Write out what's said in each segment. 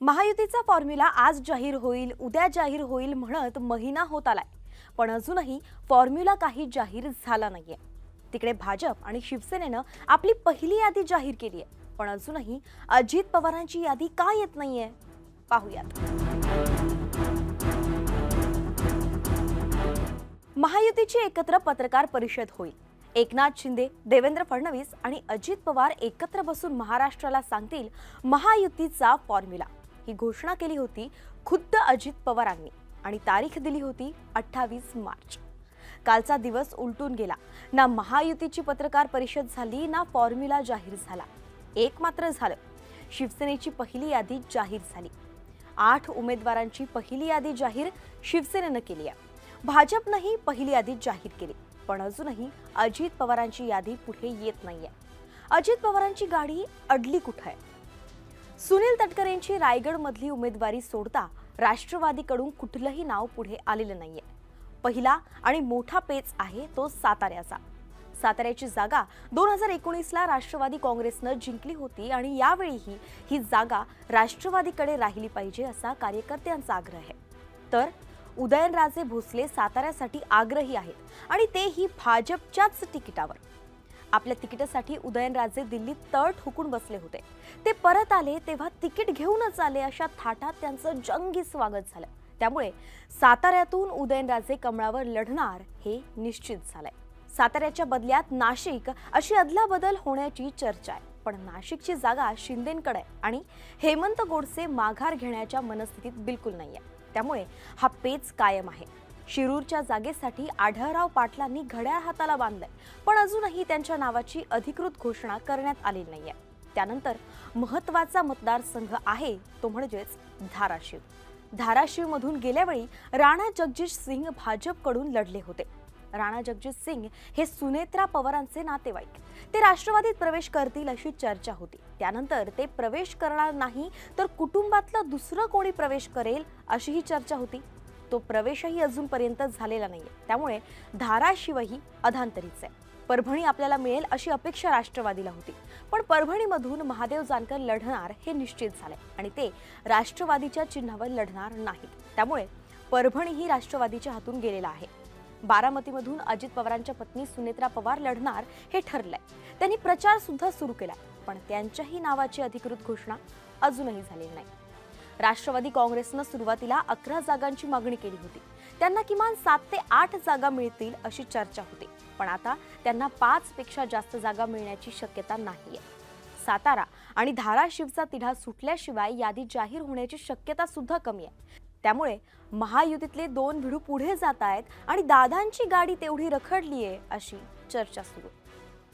महायुतीचा फॉर्म्युला आज जाहीर होईल, उद्या जाहीर होईल म्हणत महिना होत आलाय, पण अजूनही फॉर्म्युला काही जाहीर झाला नाहीये। तिकडे भाजप आणि शिवसेनेनं आपली पहिली यादी जाहीर केली आहे, पण अजूनही अजित पवारांची यादी का येत नाहीये पाहूयात। महायुतीची एकत्र पत्रकार परिषद होईल। एकनाथ शिंदे, देवेंद्र फडणवीस आणि अजित पवार एकत्र बसून महाराष्ट्राला सांगतील महायुतीचा फॉर्म्युला। ही घोषणा केली होती खुद्द अजित पवारांनी आणि तारीख दिली होती 28 मार्च। कालचा दिवस उलटून गेला, ना महायुतीची पत्रकार परिषद झाली ना फॉर्म्युला जाहीर झाला। एक मात्र झालं, शिवसेनेची पहिली यादी जाहीर झाली। 8 उमेदवारांची पहिली यादी जाहीर शिवसेनेनं केली आहे। भाजपनंही पहिली यादी जाहीर केली, पण अजूनही अजित पवारांची यादी पुढे येत नाहीये। अजित पवारांची गाडी अडली कुठे आहे? सुनील तटकरेंची रायगडमधली उमेदवारी सोडता राष्ट्रवादीकडून कुठलंही नाव पुढे आलेलं नाहीये। पहिला आणि मोठा पेच आहे तो साताऱ्याचा। साताऱ्याची जागा 2019 ला राष्ट्रवादी काँग्रेसनं जिंकली होती आणि यावेळीही ही जागा राष्ट्रवादीकडे राहिली पाहिजे असा कार्यकर्त्यांचा आग्रह आहे। तर उदयनराजे भोसले साताऱ्यासाठी आग्रही आहेत आणि तेही भाजपच्याच तिकिटावर। आपल्या तिकिटासाठी उदयनराजे दिल्लीत तळ ठोकून बसले होते। ते परत आले तेव्हा तिकीट घेऊनच आले अशा थाटात त्यांचं जंगी स्वागत झालं। त्यामुळे साताऱ्यातून उदयनराजे कमळावर लढणार हे निश्चित झालंय। साताऱ्याच्या बदल्यात नाशिक अशी अदलाबदल होण्याची चर्चा आहे, पण नाशिकची जागा शिंदेंकडे आहे आणि हेमंत गोडसे माघार घेण्याच्या मनस्थितीत बिलकुल नाहीये। त्यामुळे हा पेच कायम आहे। शिरूरच्या जागेसाठी आढळराव पाटलांनी घड्याळ हाताला बांधलंय, पण अजूनही त्यांच्या नावाची अधिकृत घोषणा करण्यात आली नाहीये। त्यानंतर महत्त्वाचा मतदारसंघ आहे तो म्हणजेच धाराशिव। धाराशिवमधून गेल्या वेळी राणा जगजित सिंह भाजपकडून लढले होते। राणा जगजित सिंह हे सुनेत्रा पवारांचे नातेवाईक। ते राष्ट्रवादीत प्रवेश करतील अशी चर्चा होती। त्यानंतर ते प्रवेश करणार नाही तर कुटुंबातलं दुसरं कोणी प्रवेश करेल अशीही चर्चा होती। तो प्रवेशही अजूनपर्यंत झालेला नाहीये। त्यामुळे धाराशिवही अधांतरीच आहे। परभणी आपल्याला मिळेल अशी अपेक्षा राष्ट्रवादीला होती, पण परभणीमधून महादेव जानकर लढणार हे निश्चित झाले आणि ते राष्ट्रवादीच्या चिन्हावर लढणार नाहीत। त्यामुळे परभणीही राष्ट्रवादीच्या हातून गेलेला आहे। बारामतीमधून अजित पवारांच्या पत्नी सुनेत्रा पवार लढणार हे ठरलंय। त्यांनी प्रचार सुद्धा सुरू केलाय, पण त्यांच्याही नावाची अधिकृत घोषणा अजूनही झालेली नाही। राष्ट्रवादी काँग्रेसनं सुरुवातीला 11 जागांची मागणी केली होती। त्यांना किमान 7 ते 8 जागा मिळतील अशी चर्चा होती, पण आता त्यांना 5 पेक्षा जास्त जागा मिळण्याची शक्यता नाहीये। सातारा आणि धाराशिवचा तिढा सुटल्याशिवाय यादी जाहीर होण्याची शक्यता सुद्धा कमी आहे। त्यामुळे महायुतीतले 2 भिडू पुढे जात आहेत आणि दादांची गाडी तेवढी रखडलीये अशी चर्चा सुरू।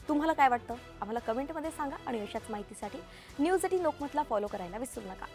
तुम्हाला काय वाटतं? आम्हाला कमेंटमध्ये सांगा आणि अशाच माहितीसाठी न्यूज18 लोकमतला फॉलो करायला विसरू नका।